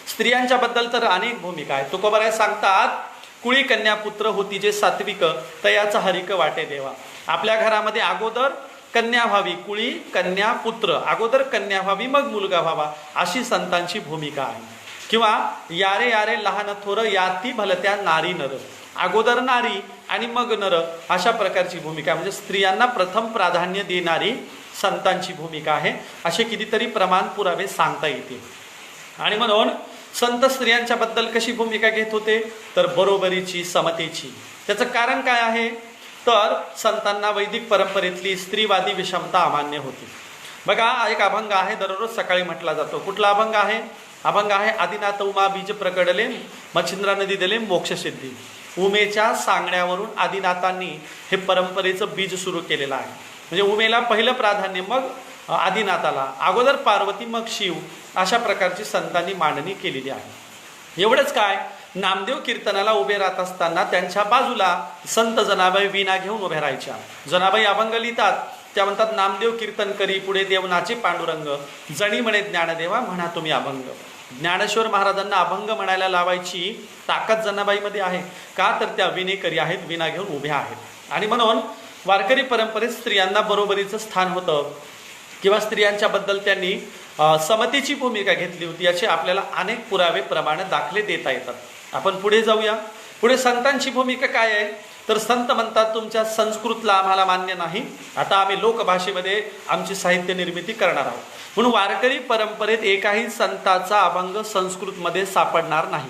स्त्रियांच्या बद्दल तर अनेक भूमिका आहेत. तुकोबाराय सांगतात, कुळी कन्या पुत्र होती जे सात्विक, तयाचा हरिक वाटे देवा. आपल्या घरामध्ये अगोदर कन्या व्हावी, कुळी कन्या पुत्र, अगोदर कन्या व्हावी मग मुलगा व्हावा, अशी संतांची भूमिका आहे. किंवा यारे यारे लहान थोर याती भलत्या नारी नर, अगोदर नारी आणि मग नर, अशा प्रकारची भूमिका. म्हणजे स्त्रियांना प्रथम प्राधान्य देणारी संतांची भूमिका आहे. असे कितीतरी प्रमाण पुरावे सांगता येतील. आणि म्हणून संत स्त्रियांच्या बद्दल कशी भूमिका घेत होते तर बरोबरीची, समतेची. त्याचं कारण काय आहे तर संतांना वैदिक परंपरेतली स्त्रीवादी विषमता अमान्य होती. बघा, एक अभंग आहे, दररोज सकाळी म्हटला जातो. कुठला अभंग आहे? अभंग आहे, आदिनाथ उमा बीज प्रगडले मच्छिंद्रा नदी दिले मोक्षसिद्धी. उमेच्या सांगण्यावरून आदिनाथांनी हे परंपरेचं बीज सुरू केलेलं आहे. म्हणजे उमेला पहिलं प्राधान्य, मग आदिनाथाला, अगोदर पार्वती मग शिव, अशा प्रकारची संतांनी मांडणी केलेली आहे. एवढंच काय, नामदेव कीर्तनाला उभे राहत असताना त्यांच्या बाजूला संत जनाबाई वीणा घेऊन उभ्या राहायच्या. जनाबाई अभंग लिहितात, त्या म्हणतात, नामदेव कीर्तन करी पुढे देवनाचे पांडुरंग, जणी म्हणे ज्ञानदेवा म्हणा तुम्ही अभंग. ज्ञानेश्वर महाराजांना अभंग म्हणायला लावायची ताकद जनाबाईमध्ये आहे. का तर त्या विनेकरी आहेत, वीणा घेऊन उभ्या आहेत. आणि म्हणून वारकरी परंपरेत स्त्रियांना बरोबरीचं स्थान होतं किंवा स्त्रियांच्या बद्दल त्यांनी समतेची भूमिका घेतली होती. याचे आपल्याला अनेक पुरावे प्रमाणे दाखले देता येतात. आपण पुढे जाऊया. पुढे संतांची भूमिका काय आहे तर संत म्हणतात, तुमच्या संस्कृतला आम्हाला मान्य नाही, आता आम्ही लोकभाषेमध्ये आमची साहित्य निर्मिती करणार आहोत. म्हणून वारकरी परंपरेत एकाही संताचा अभंग संस्कृतमध्ये सापडणार नाही.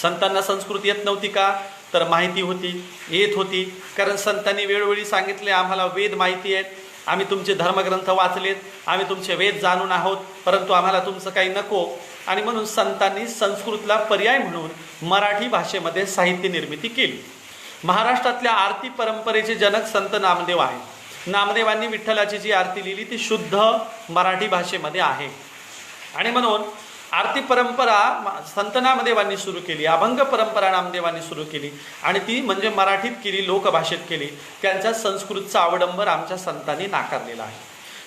संतांना संस्कृत येत नव्हती का तर माहिती होती, येत होती. कारण संतांनी वेळोवेळी सांगितले, आम्हाला वेद माहिती आहेत, आम्ही तुमचे धर्मग्रंथ वाचलेत, आम्ही तुमचे वेद जाणून आहोत, परंतु आम्हाला तुमचं काही नको. आणि म्हणून संतांनी संस्कृतला पर्याय म्हणून मराठी भाषेमध्ये साहित्य निर्मिती केली. महाराष्ट्रातल्या आरती परंपरेचे जनक संत नामदेव आहेत. नामदेवांनी विठ्ठलाची जी आरती लिहिली ती शुद्ध मराठी भाषेमध्ये आहे. आणि म्हणून आरती परंपरा संत नामदेवांनी सुरू केली, अभंग परंपरा नामदेवांनी सुरू केली आणि ती म्हणजे मराठीत केली, लोकभाषेत केली. त्यांच्या संस्कृतचा अवडंबर आमच्या संतांनी नाकारलेला आहे.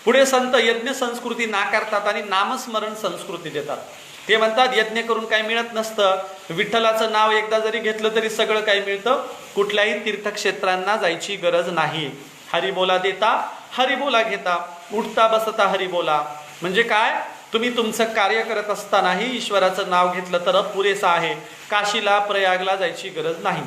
पुढे संत यज्ञ संस्कृती नाकारतात आणि नामस्मरण संस्कृती देतात. ते म्हणतात, यज्ञ करून काही मिळत नसतं, विठ्ठलाचं नाव एकदा जरी घेतलं तरी सगळं काही मिळतं, कुठल्याही तीर्थक्षेत्रांना जायची गरज नाही. हरिबोला देता हरिबोला घेता, उठता बसता हरिबोला. म्हणजे काय, तुम्ही तुमचं कार्य करत असतानाही ईश्वराचं नाव घेतलं तर पुरेसं आहे, काशीला प्रयागला जायची गरज नाही.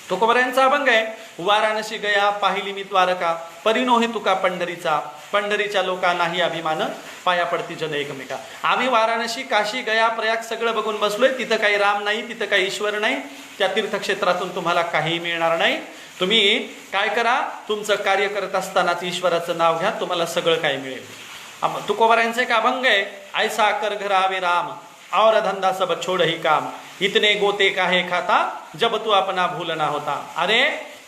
तुकोबारायांचा अभंग आहे, वाराणसी गया पाहिली मी द्वारका, परिनोहे तुका पंढरीचा, पंढरीच्या लोका नाही अभिमान, पाया पडती जन एकमेका. आम्ही वाराणसी, काशी, गया, प्रयाग सगळं बघून बसलोय, तिथं काही राम नाही, तिथं काही ईश्वर नाही, त्या तीर्थक्षेत्रातून तुम्हाला काही मिळणार नाही. तुम्ही काय करा, तुमचं कार्य करत असतानाच ईश्वराचं नाव घ्या, तुम्हाला सगळं काही मिळेल. तुकोबारायांचा एक अभंग आहे, ऐसा कर घर आवे राम, और धंदा सब छोड़ ही काम, इतने गोते काहे खाता, जब तू अपना भूलना होता. अरे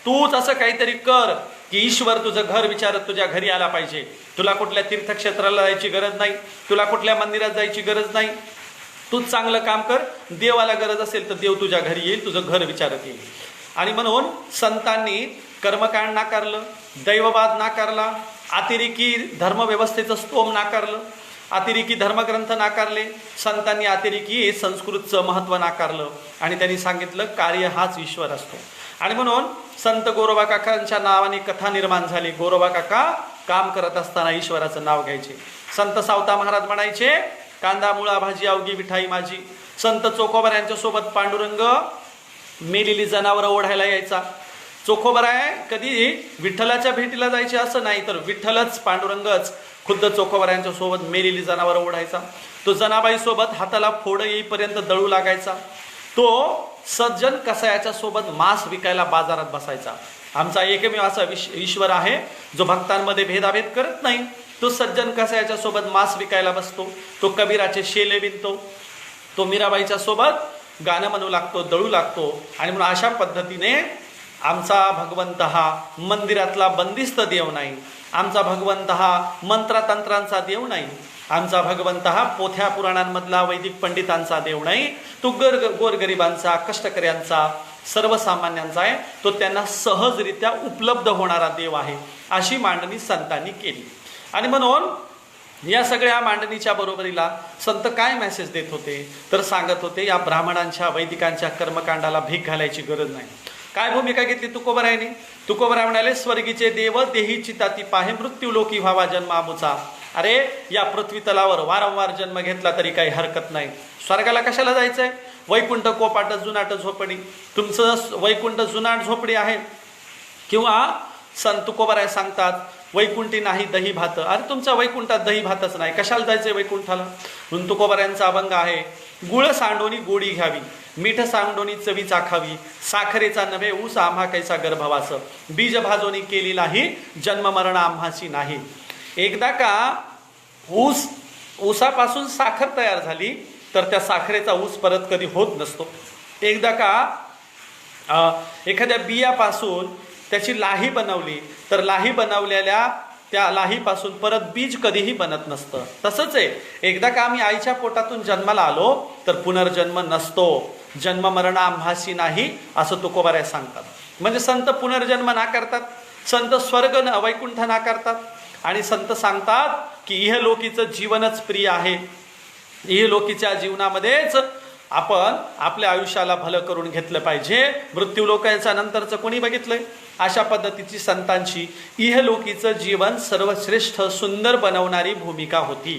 तूच असं काहीतरी कर की ईश्वर तुझं घर विचारत तुझ्या घरी आला पाहिजे. तुला कुठल्या तीर्थक्षेत्राला जायची गरज नाही, तुला कुठल्या मंदिरात जायची गरज नाही. तूच चांगलं काम कर, देवाला गरज असेल तर देव तुझ्या घरी येईल, तुझं घर विचारत येईल. आणि म्हणून संतांनी कर्मकांड नाकारलं, दैववाद नाकारला, अतिरेकी धर्मव्यवस्थेचं स्तोम नाकारलं, अतिरेकी धर्मग्रंथ नाकारले, संतांनी अतिरेकी संस्कृतचं महत्त्व नाकारलं आणि त्यांनी सांगितलं कार्य हाच ईश्वर असतो. आणि म्हणून संत गोरोबा काकांच्या नावाने कथा निर्माण झाली. गोरोबा काका काम करत असताना ईश्वराचं नाव घ्यायचे. संत सावता महाराज म्हणायचे कांदा मुळा भाजी अवघी विठाई माझी. संत चोखोबार यांच्यासोबत पांडुरंग मेलेली जनावरं ओढायला यायचा. चोखोबार आहे कधी विठ्ठलाच्या भेटीला जायचे असं नाही, तर विठ्ठलच पांडुरंगच खुद्द चोखोबार यांच्यासोबत मेलेली जनावरं ओढायचा. तो जनाबाईसोबत हाताला फोड येईपर्यंत दळू लागायचा. तो सज्जन कसायाच्या सोबत मांस विकायला बाजारात बसायचा. आमचा एकमेव असा ईश्वर आहे जो भक्तांमध्ये भेदाभेद करत नाही. तो सज्जन कसायाच्या सोबत मांस विकायला बसतो, तो कबीराचे शेले विणतो, तो मीराबाईच्या सोबत गाणं म्हणू लागतो, दळू लागतो. आणि म्हणून अशा पद्धतीने आमचा भगवंत हा मंदिरातला बंदिस्त देव नाही, आमचा भगवंत हा मंत्रतंत्रांचा देव नाही, आमचा भगवंत हा पोथ्या पुराणांमधला वैदिक पंडितांचा देव नाही, तो गोरगरिबांचा, कष्टकऱ्यांचा, सर्वसामान्यांचा आहे. तो त्यांना सहजरित्या उपलब्ध होणारा देव आहे. अशी मांडणी संतांनी केली. आणि म्हणून या सगळ्या मांडणीच्या बरोबरीला संत काय मेसेज देत होते, तर सांगत होते या ब्राह्मणांच्या वैदिकांच्या कर्मकांडाला भीक घालायची गरज नाही. काय भूमिका घेतली तुकोबरायने? तुकोबराय म्हणाले स्वर्गीचे देव देही चिताती पाहे मृत्यू लोकी व्हावा जन्मामुचा. अरे या पृथ्वी तलावर वारंवार जन्म घेतला तरी काही हरकत नाही. स्वर्गाला कशाला जायचंय? वैकुंठ कोपाट जुनाट झोपडी. तुमचं वैकुंठ जुनाट झोपडी आहे. किंवा संत तुकोबराय सांगतात वैकुंठी नाही दही भात. अरे तुमच्या वैकुंठात दही भातच नाही, कशाला जायचंय वैकुंठाला? म्हणून तुकोबरायांचा अभंग आहे गुळ सांडोनी गोडी घ्यावी, मीठ सांडोनी चवी चाखावी, साखरेचा नव्हे ऊस आम्हा कैसा गर्भवास, बीज भाजोनी केलेलाही जन्म मरण आम्हाची नाही. एकदा का ऊसापासून साखर तयार झाली तर त्या साखरेचा ऊस परत कधी होत नसतो. एकदा का एखाद्या बियापासून त्याची लाही बनवली तर लाही बनवलेल्या त्या लाहीपासून परत बीज कधीही बनत नसतं. तसंच आहे, एकदा का आम्ही आईच्या पोटातून जन्माला आलो तर पुनर्जन्म नसतो, जन्म मरण आम्हासी नाही, असं तुकोबाराय सांगतात. म्हणजे संत पुनर्जन्म नाकारतात, संत स्वर्ग वैकुंठ नाकारतात. आणि संत सांगतात की इहलोकीचं जीवनच प्रिय आहे, इहलोकीच्या जीवनामध्येच आपण आपल्या आयुष्याला भलं करून घेतलं पाहिजे. मृत्यू लोकांच्या नंतरचं कोणी बघितलंय? अशा पद्धतीची संतांची इहलोकीचं जीवन सर्वश्रेष्ठ सुंदर बनवणारी भूमिका होती.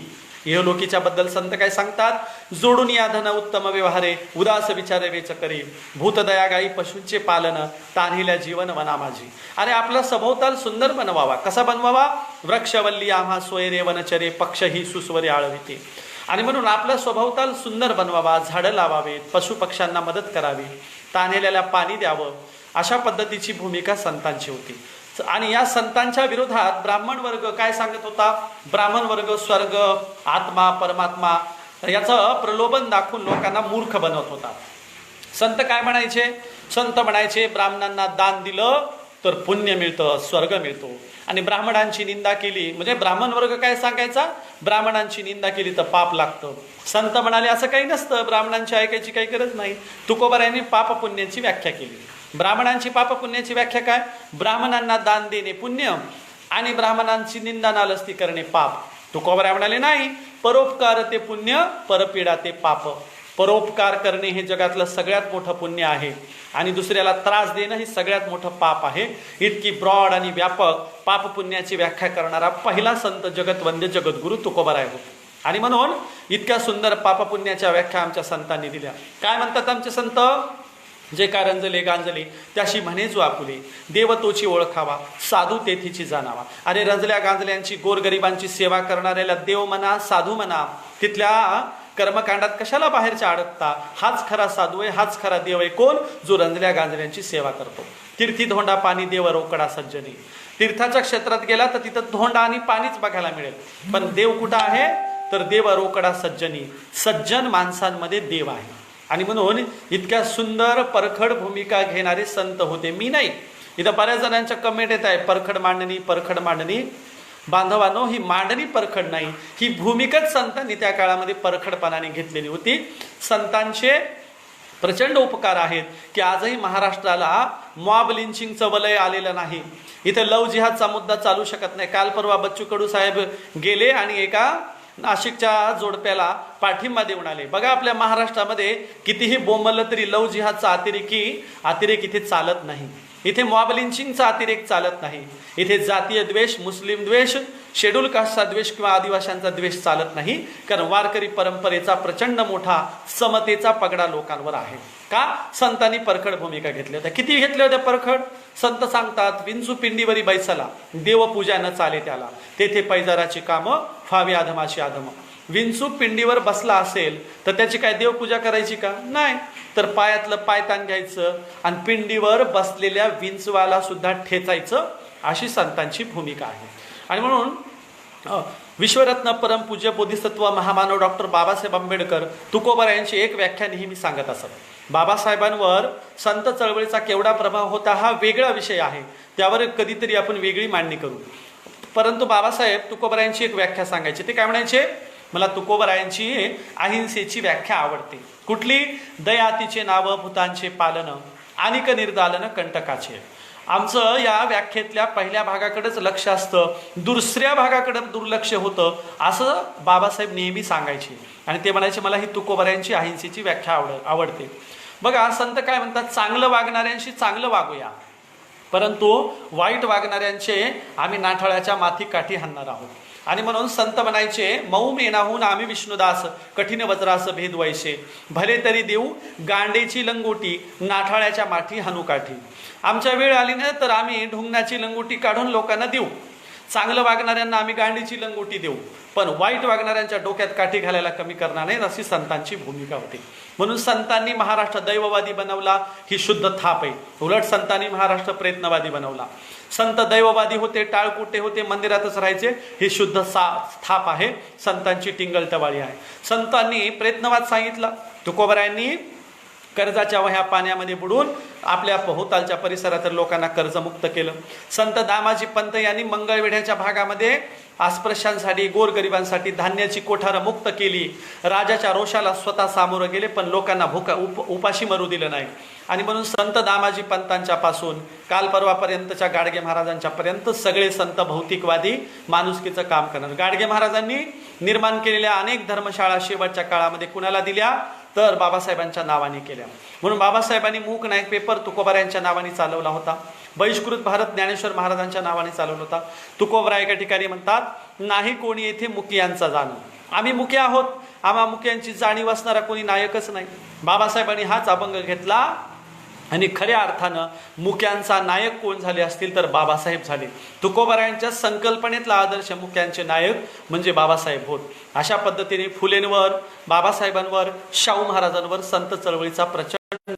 इहलोकीच्या बद्दल संत काय सांगतात? जोडून या धन उत्तम व्यवहारे, उदास विचारे वेच करे, भूतदया गाई पशूंचे पालन, तान्हिल्या जीवन वना माझी. अरे आपला सभोवताल सुंदर बनवावा. कसा बनवावा? वृक्षवल्ली आम्हा सोयरे वनचरे, पक्ष ही सुस्वरे आळविते. आणि म्हणून आपला स्वभावताल सुंदर बनवावा, झाडं लावावेत, पशुपक्ष्यांना मदत करावी, तान्हेल्याला पाणी द्यावं. अशा पद्धतीची भूमिका संतांची होती. आणि या संतांच्या विरोधात ब्राह्मण वर्ग काय सांगत होता? ब्राह्मण वर्ग स्वर्ग, आत्मा, परमात्मा याचं प्रलोभन दाखवून लोकांना मूर्ख बनवत होता. संत काय म्हणायचे? संत म्हणायचे ब्राह्मणांना दान दिलं तर पुण्य मिळतं, स्वर्ग मिळतो. आणि ब्राह्मणांची निंदा केली म्हणजे ब्राह्मण वर्ग काय सांगायचा? ब्राह्मणांची निंदा केली तर पाप लागतं. संत म्हणाले असं काही नसतं, ब्राह्मणांची ऐकायची काही गरज नाही. तुकोबारायांनी पाप पुण्याची व्याख्या केली. ब्राह्मणांची पाप पुण्याची व्याख्या काय? ब्राह्मणांना दान देणे पुण्य आणि ब्राह्मणांची निंदा नालस्ती करणे पाप. तुकोबाराय म्हणाले नाही, परोपकार ते पुण्य, परपीडा ते पाप. परोपकार करणे हे जगातलं सगळ्यात मोठं पुण्य आहे आणि दुसऱ्याला त्रास देणं हे सगळ्यात मोठं पाप आहे. इतकी ब्रॉड आणि व्यापक पाप पुण्याची व्याख्या करणारा पहिला संत जगतवंद्य जगद्गुरु तुकोबाराय होते. आणि म्हणून इतक्या सुंदर पाप पुण्याच्या व्याख्या आमच्या संतांनी दिल्या. काय म्हणतात आमचे संत? जे काय रंजले गांजले त्याशी म्हणे जो आपुले, देव तोची ओळखावा, साधू तेथीची जाणावा. अरे रंजल्या गांजल्यांची, गोरगरिबांची सेवा करणाऱ्याला देव म्हणा, साधू म्हणा. तिथल्या कर्मकांडात कशाला बाहेरच्या अडकता? हाच खरा साधू आहे, हाच खरा देव आहे. कोण? जो रंजल्या गांजल्यांची सेवा करतो. तीर्थी धोंडा पाणी देव रोकडा सज्जनी. तीर्थाच्या क्षेत्रात गेला तर तिथं धोंडा आणि पाणीच बघायला मिळेल, पण देव कुठं आहे? तर देव रोकडा सज्जनी. सज्जन माणसांमध्ये देव आहे. आणि म्हणून इतक्या सुंदर परखड भूमिका घेणारे संत होते. मी नाही, इथं बऱ्याच जणांच्या कमेंट येत आहे परखड मांडणी, परखड मांडणी. बांधवांनो, ही मांडणी परखड नाही, ही भूमिकाच संतांनी त्या काळामध्ये परखडपणाने घेतलेली होती. संतांचे प्रचंड उपकार आहेत की आजही महाराष्ट्राला मॉब लिंचिंगचं वलय आलेलं नाही. इथे लव जिहादचा मुद्दा चालू शकत नाही. काल परवा बच्चू कडू साहेब गेले आणि एका नाशिकच्या जोडप्याला पाठिंबा देऊन आले. बघा, आपल्या महाराष्ट्रामध्ये कितीही बोंबललं तरी लव जिहादचा अतिरेक इथे चालत नाही. इथे मॉब लिंचिंगचा अतिरेक चालत नाही. इथे जातीय द्वेष, मुस्लिम द्वेष, शेड्यूल कास्टचा द्वेष किंवा आदिवाशांचा द्वेष चालत नाही. कारण वारकरी परंपरेचा प्रचंड मोठा समतेचा पगडा लोकांवर आहे. का? संतांनी परखड भूमिका घेतल्या होत्या. किती घेतल्या होत्या परखड? संत सांगतात, विंचू पिंडीवरी बैसला, देवपूजा न चाले त्याला, तेथे पैजाराची कामं फावी आधमाची आधम. विंचू पिंडीवर बसला असेल तर त्याची काय देवपूजा करायची का? नाही. तर पायातलं पायतान घ्यायचं आणि पिंडीवर बसलेल्या विंचवाला सुद्धा ठेचायचं, अशी संतांची भूमिका आहे. आणि म्हणून विश्वरत्न परमपूज्य बोधिसत्व महामानव डॉक्टर बाबासाहेब आंबेडकर तुकोबरायांची एक व्याख्या नेहमी सांगत असत. बाबासाहेबांवर संत चळवळीचा केवढा प्रभाव होता हा वेगळा विषय आहे, त्यावर कधीतरी आपण वेगळी मांडणी करू. परंतु बाबासाहेब तुकोबरायांची एक व्याख्या सांगायची. ते काय म्हणायचे? मला तुकोबरायांची अहिंसेची व्याख्या आवडते. कुठली? दयातीचे नाव भूतांचे पालन, अनिक निर्दालन कंटकाचे. आमचं या व्याख्येतल्या पहिल्या भागाकडेच लक्ष असतं, दुसऱ्या भागाकडे दुर्लक्ष होतं, असं बाबासाहेब नेहमी सांगायचे. आणि ते म्हणायचे मला ही तुकोबरायांची अहिंसेची व्याख्या आवडते. बघा, संत काय म्हणतात? चांगलं वागणाऱ्यांशी चांगलं वागूया, परंतु वाईट वागणाऱ्यांचे आम्ही नाठाळाच्या माथी काठी हाणणार आहोत. आणि म्हणून संत म्हणायचे, मऊ मेनाहून आम्ही विष्णुदास, कठीण वज्रास भेद वैसे, भले तरी देऊ गांडेची लंगोटी, नाठाळ्याच्या माठी हाणू काठी. आमच्या वेळ आली ना तर आम्ही ढुंगणाची लंगोटी काढून लोकांना देऊ. चांगलं वागणाऱ्यांना आम्ही गांडीची लंगोटी देऊ, पण वाईट वागणाऱ्यांच्या डोक्यात काठी घालायला कमी करणार नाही, अशी संतांची भूमिका होती. म्हणून संतांनी महाराष्ट्र दैववादी बनवला, ही शुद्ध थाप आहे. उलट संतांनी महाराष्ट्र प्रयत्नवादी बनवला. संत दैववादी होते, टाळकुटे होते, मंदिरातच राहायचे, ही शुद्ध थाप आहे, संतांची टिंगलटवाळी आहे. संतांनी प्रयत्नवाद सांगितला. तुकोबरायांनी कर्जाच्या वह्या पाण्यामध्ये बुडून आपल्या भोवतालच्या परिसरातील लोकांना कर्जमुक्त केलं. संत दामाजी पंत यांनी मंगळवेढ्याच्या भागामध्ये अस्पृश्यांसाठी, गोरगरिबांसाठी धान्याची कोठारं मुक्त केली. राजाच्या रोषाला स्वतः सामोरं गेले, पण लोकांना उपाशी मरू दिलं नाही. आणि म्हणून संत दामाजी पंतांच्या पासून काल परवापर्यंतच्या गाडगे महाराजांच्या पर्यंत सगळे संत भौतिकवादी माणुसकीचं काम करणार. गाडगे महाराजांनी निर्माण केलेल्या अनेक धर्मशाळा शेवटच्या काळामध्ये कुणाला दिल्या? तर बाबासाहेबांच्या नावाने केल्या. म्हणून बाबासाहेबांनी मूक नायक पेपर तुकोबरायांच्या नावाने चालवला होता. बहिष्कृत भारत ज्ञानेश्वर महाराजांच्या नावाने चालवला होता. तुकोबरा एका ठिकाणी म्हणतात, नाही कोणी येथे मुकियांचा जाणू. आम्ही मुके आहोत, आम्हा मुक्यांची जाणीव असणारा कोणी नायकच नाही. बाबासाहेबांनी हाच अभंग घेतला आणि खऱ्या अर्थानं मुक्यांचा नायक कोण झाले असतील तर बाबासाहेब झाले. तुकोबरायांच्या संकल्पनेतला आदर्श मुक्यांचे नायक म्हणजे बाबासाहेब होत. अशा पद्धतीने फुलेंवर, बाबासाहेबांवर, शाहू महाराजांवर संत चळवळीचा प्रचंड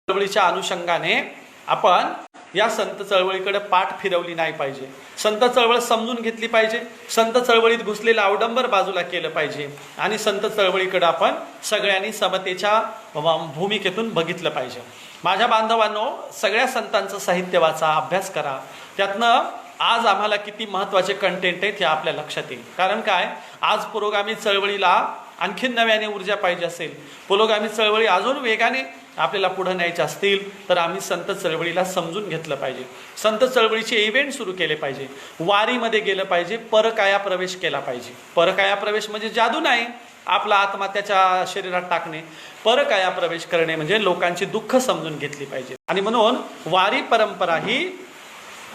चळवळीच्या अनुषंगाने आपण या संत चळवळीकडे पाठ फिरवली नाही पाहिजे. संत चळवळ समजून घेतली पाहिजे. संत चळवळीत घुसलेलं अवडंबर बाजूला केलं पाहिजे आणि संत चळवळीकडे आपण सगळ्यांनी समतेच्या भूमिकेतून बघितलं पाहिजे. माझ्या बांधवांनो, सगळ्या संतांचं साहित्य वाचा, अभ्यास करा. त्यातनं आज आम्हाला किती महत्त्वाचे कंटेंट आहेत हे आपल्या लक्षात येईल. कारण काय, आज पुरोगामी चळवळीला आणखीन नव्याने ऊर्जा पाहिजे असेल, पुरोगामी चळवळी अजून वेगाने आपल्याला पुढे न्यायचे असतील तर आम्ही संत चळवळीला समजून घेतलं पाहिजे. संत चळवळीचे इव्हेंट सुरू केले पाहिजे. वारीमध्ये गेलं पाहिजे, परकाया प्रवेश केला पाहिजे. परकाया प्रवेश म्हणजे जादू नाही, आपला आत्मा त्याच्या शरीरात टाकणे. परकाया प्रवेश करणे म्हणजे लोकांची दुःख समजून घेतली पाहिजे. आणि म्हणून वारी परंपरा ही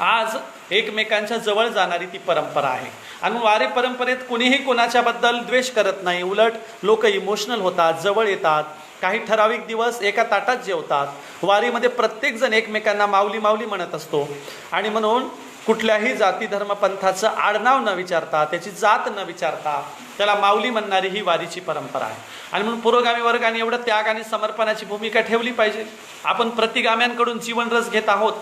आज एकमेकांच्या जवळ जाणारी ती परंपरा आहे. आणि वारी परंपरेत कुणीही कोणाच्याबद्दल द्वेष करत नाही. उलट लोक इमोशनल होतात, जवळ येतात. काही ठराविक दिवस एका ताटात जेवतात. वारीमध्ये प्रत्येकजण एकमेकांना माऊली माऊली म्हणत असतो. आणि म्हणून कुठल्याही जाती धर्म पंथाचं आडनाव न विचारता, त्याची जात न विचारता त्याला माऊली म्हणणारी ही वारीची परंपरा आहे. आणि म्हणून पुरोगामी वर्गाने एवढं त्याग आणि समर्पणाची भूमिका ठेवली पाहिजे. आपण प्रतिगाम्यांकडून जीवनरस घेत आहोत.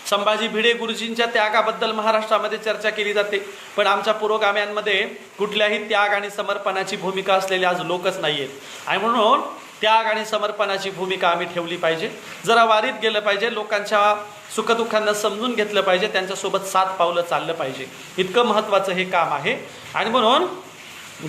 संभाजी भिडे गुरुजींच्या त्यागाबद्दल महाराष्ट्रामध्ये चर्चा केली जाते, पण आमच्या पुरोगाम्यांमध्ये कुठल्याही त्याग आणि समर्पणाची भूमिका असलेले आज लोकच नाही आहेत. आणि म्हणून त्याग आणि समर्पणाची भूमिका आम्ही ठेवली पाहिजे. जरा वारीत गेलं पाहिजे, लोकांच्या सुखदुःखांना समजून घेतलं पाहिजे, त्यांच्यासोबत 7 पावलं चाललं पाहिजे. इतकं महत्त्वाचं हे काम आहे. आणि म्हणून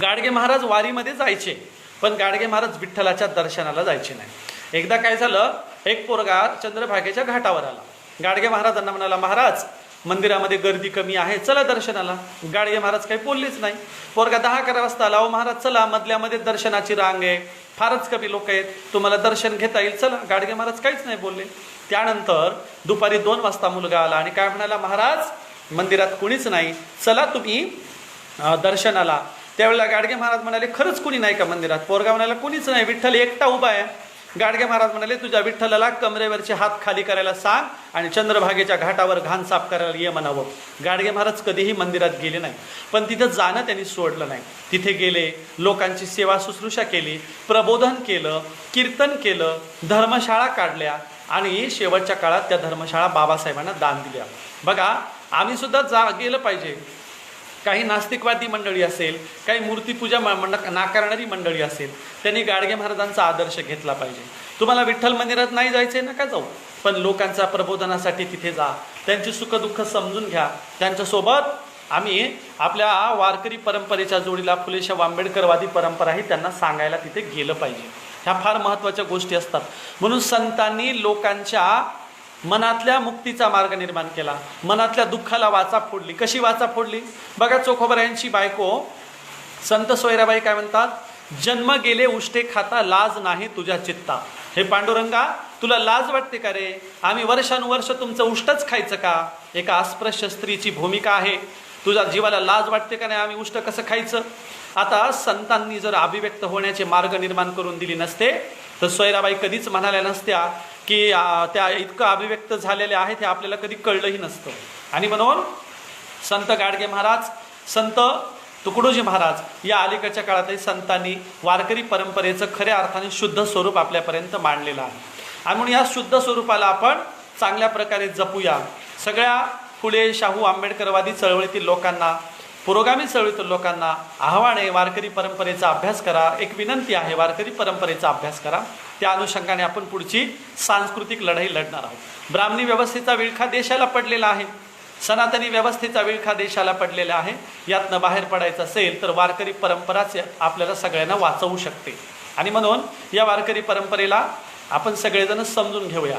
गाडगे महाराज वारीमध्ये जायचे, पण गाडगे महाराज विठ्ठलाच्या दर्शनाला जायचे नाही. एकदा काय झालं, एक पोरगा चंद्रभागेच्या घाटावर आला. गाडगे महाराजांना म्हणाला, महाराज मंदिरामध्ये गर्दी कमी आहे, चला दर्शनाला. गाडगे महाराज काही बोललेच नाही. पोरगा 10-11 वाजता आला, महाराज चला, मधल्यामध्ये दर्शनाची रांग आहे, फारच कमी लोक आहेत, तुम्हाला दर्शन घेता येईल, चला. गाडगे महाराज काहीच नाही बोलले. त्यानंतर दुपारी 2 वाजता मुलगा आला आणि काय म्हणाला, महाराज मंदिरात कुणीच नाही, चला तुम्ही दर्शनाला. त्यावेळेला गाडगे महाराज म्हणाले, खरंच कुणी नाही का मंदिरात? पोरगा म्हणाला, कुणीच नाही, विठ्ठल एकटा उभा आहे. गाडगे महाराज म्हणाले, तुझ्या विठ्ठलाला कमरेवरचे हात खाली करायला सांग आणि चंद्रभागेच्या घाटावर घाण साफ करायला ये म्हणावं. गाडगे महाराज कधीही मंदिरात गेले नाही, पण तिथं जाणं त्यांनी सोडलं नाही. तिथे गेले, लोकांची सेवा शुश्रूषा केली, प्रबोधन केलं, कीर्तन केलं, धर्मशाळा काढल्या आणि शेवटच्या काळात त्या धर्मशाळा बाबासाहेबांना दान दिल्या. बघा, आम्ही सुद्धा गेलं पाहिजे. काही नास्तिकवादी मंडळी असेल, काही मूर्तीपूजा नाकारणारी मंडळी असेल, त्यांनी गाडगे महाराजांचा आदर्श घेतला पाहिजे. तुम्हाला विठ्ठल मंदिरात नाही जायचे, नका जाऊ, पण लोकांच्या प्रबोधनासाठी तिथे जा, त्यांची सुखदुःख समजून घ्या. त्यांच्यासोबत आम्ही आपल्या वारकरी परंपरेच्या जोडीला फुलेशाह आंबेडकरवादी परंपराही त्यांना सांगायला तिथे गेलं पाहिजे. ह्या फार महत्त्वाच्या गोष्टी असतात. म्हणून संतांनी लोकांच्या मनातल्या मुक्तीचा मार्ग निर्माण केला, मनातल्या दुःखाला वाचा फोडली. कशी वाचा फोडली? बघा, चोखोबरायांची बायको संत सोयराबाई काय म्हणतात, जन्म गेले उष्टे खाता, लाज नाही तुझ्या चित्ता. हे पांडुरंगा, तुला लाज वाटते का रे? आम्ही वर्षानुवर्ष तुमचं उष्टच खायचं का? एका अस्पृश्य स्त्रीची भूमिका आहे. तुझ्या जीवाला लाज वाटते का नाही? आम्ही उष्ट कसं खायचं? आता संतांनी जर अभिव्यक्त होण्याचे मार्ग निर्माण करून दिली नसते तर सोयराबाई कधीच म्हणाल्या नसत्या की त्या इतकं अभिव्यक्त झालेल्या आहेत, हे आपल्याला कधी कळलंही नसतं. आणि म्हणून संत गाडगे महाराज, संत तुकडोजी महाराज या अलीकडच्या काळातही संतांनी वारकरी परंपरेचं खऱ्या अर्थाने शुद्ध स्वरूप आपल्यापर्यंत मांडलेलं आहे. आणि म्हणून या शुद्ध स्वरूपाला आपण चांगल्या प्रकारे जपूया. सगळ्या फुले शाहू आंबेडकरवादी चळवळीतील लोकांना, पुरोगामी चळवळीतील लोकांना आव्हान आहे, वारकरी परंपरेचा अभ्यास करा. एक विनंती आहे, वारकरी परंपरेचा अभ्यास करा. त्या अनुषंगाने आपण पुढची सांस्कृतिक लढाई लढणार आहोत. ब्राह्मणी व्यवस्थेचा विळखा देशाला पडलेला आहे, सनातनी व्यवस्थेचा विळखा देशाला पडलेला आहे. यातनं बाहेर पडायचं असेल तर वारकरी परंपराच आपल्याला सगळ्यांना वाचवू शकते. आणि म्हणून या वारकरी परंपरेला आपण सगळेजण समजून घेऊया.